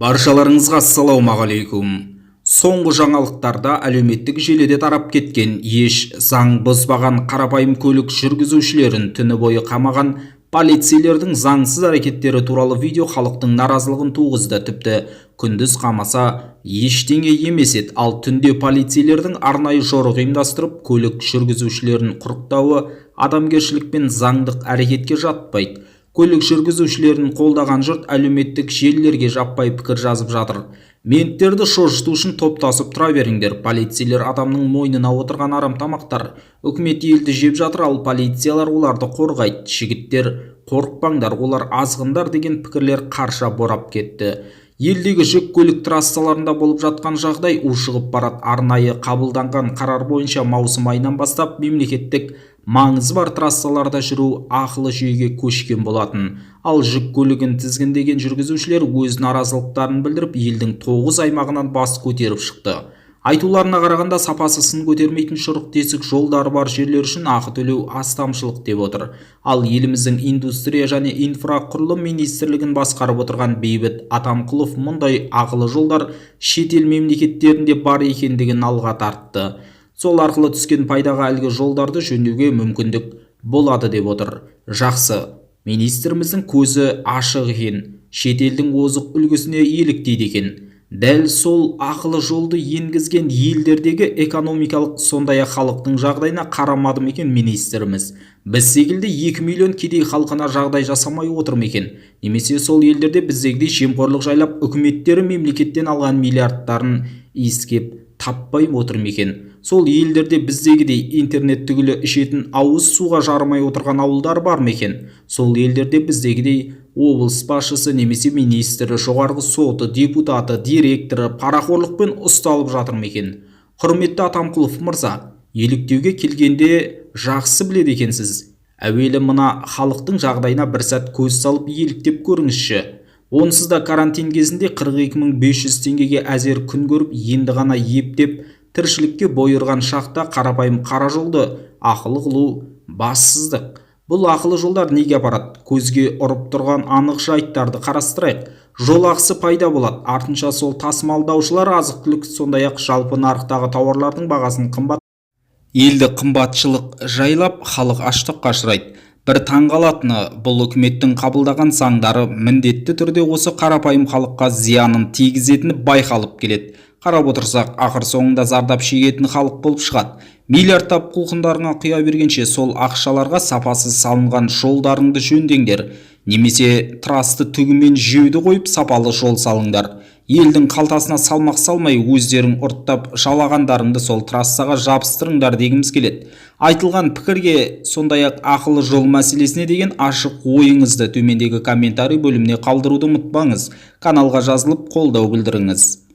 Баршаларыңызға ассалаумағалейкум. Соңғы жаңалықтарда әлеуметтік желіде тарап кеткен еш заң бұзбаған қарапайым көлік жүргізушілерін түні бойы қамаған полицейлердің заңсыз әрекеттері туралы видео халықтың наразылығын туғызды. Тіпті күндіз қамаса ештеңе емес еді, ал түнде полицейлердің арнайы жорық ұйымдастырып көлік жүргізушілерін құрықтауы адамгершілік пен заңдық әрекетке жатпайды. Көлік жүргізушілерін қолдаған жұрт әлеуметтік желілерге жаппай пікір жазып жатыр. Менттерді шошыту үшін топтасып тұра беріңдер. Полицейлер адамның мойнына отырған арамтамақтар. Үкімет елді жеп жатыр, ал полициялар оларды қорғайды. Жігіттер, қорықпаңдар, олар азғындар деген пікірлер қарша борап кетті. Елдегі жүк көлік трассаларында болып жатқан жағдай ушығып барады. Арнайы қабылданған қарар бойынша маусым айынан бастап мемлекеттік маңызы бар трассаларда жүру ақылы жүйеге көшкен болатын. Ал жүк көлігін тізгіндеген жүргізушілер өз наразылықтарын білдіріп, елдің 9 аймағынан бас көтеріп шықты. Айтуларына қарағанда сапасы сын көтермейтін шұрық тесік жолдары бар жерлер үшін ақы төлеу астамшылық деп отыр. Ал еліміздің индустрия және инфрақұрылым министрлігін басқарып отырған Бейбіт Атамқұлов мұндай ақылы жолдар шетел мемлекеттерінде бар екендігін алға тартты. Сол арқылы түскен пайдаға әлгі жолдарды жөндеуге мүмкіндік болады деп отыр. Жақсы, министріміздің көзі ашық екен, шетелдің озық үлгісіне еліктейді екен. Дәл сол ақылы жолды енгізген елдердегі экономикалық сондай-ақ халықтың жағдайына қарамады ма екен министріміз? Біз секілді 2 миллион кедей халқына жағдай жасамай отыр ма екен? Немесе сол елдерде біздегідей жемқорлық жайлап үкіметтері мемлекеттен алған миллиардтарын иіскеп таппай отыр ма екен? Сол елдерде біздегідей интернет түгілі ішетін ауыз суға жарымай отырған ауылдар бар ма екен? Сол елдерде біздегідей облыс басшысы немесе министрі, жоғарғы соты, депутаты, директоры парақорлықпен ұсталып жатыр ма екен? Құрметті Атамқұлов мырза, еліктеуге келгенде жақсы біледі екенсіз. Әуелі мына халықтың жағдайына бір сәт көз салып еліктеп көріңізші. Онсыз да карантин кезінде 42.500 теңгеге әзер күн көріп, енді ғана ептеп тіршілікке бой ұрған шақта қарапайым қара жолды ақылы қылу бассыздық. Бұл ақылы жолдар неге апарады? Көзге ұрып тұрған анық жайттарды қарастырайық. Жол ақысы пайда болады. Артынша сол тасымалдаушылар азық-түлік, сондай-ақ жалпы нарықтағы тауарлардың бағасын қымбат. Елді қымбатшылық жайлап, халық аштыққа ұшырайды. Бір таңғалатыны, бұл үкіметтің қабылдаған заңдары міндетті түрде осы қарапайым халыққа зиянын тигізетіні байқалып келеді. Қарап отырсақ, ақыр соңында зардап шегетін халық болып шығады. Миллиардтап құлқындарыңа құя бергенше сол ақшаларға сапасыз салынған жолдарыңды жөндеңдер. Немесе трасты түгімен жеуді қойып сапалы жол салыңдар. Елдің қалтасына салмақ салмай өздерің ұрттап жалағандарыңды сол трассаға жабыстырыңдар дегіміз келеді. Айтылған пікірге, сондай-ақ ақылы жол мәселесіне деген ашық ойыңызды төмендегі комментарий бөліміне қалдыруды ұмытпаңыз. Каналға жазылып қолдау білдіріңіз.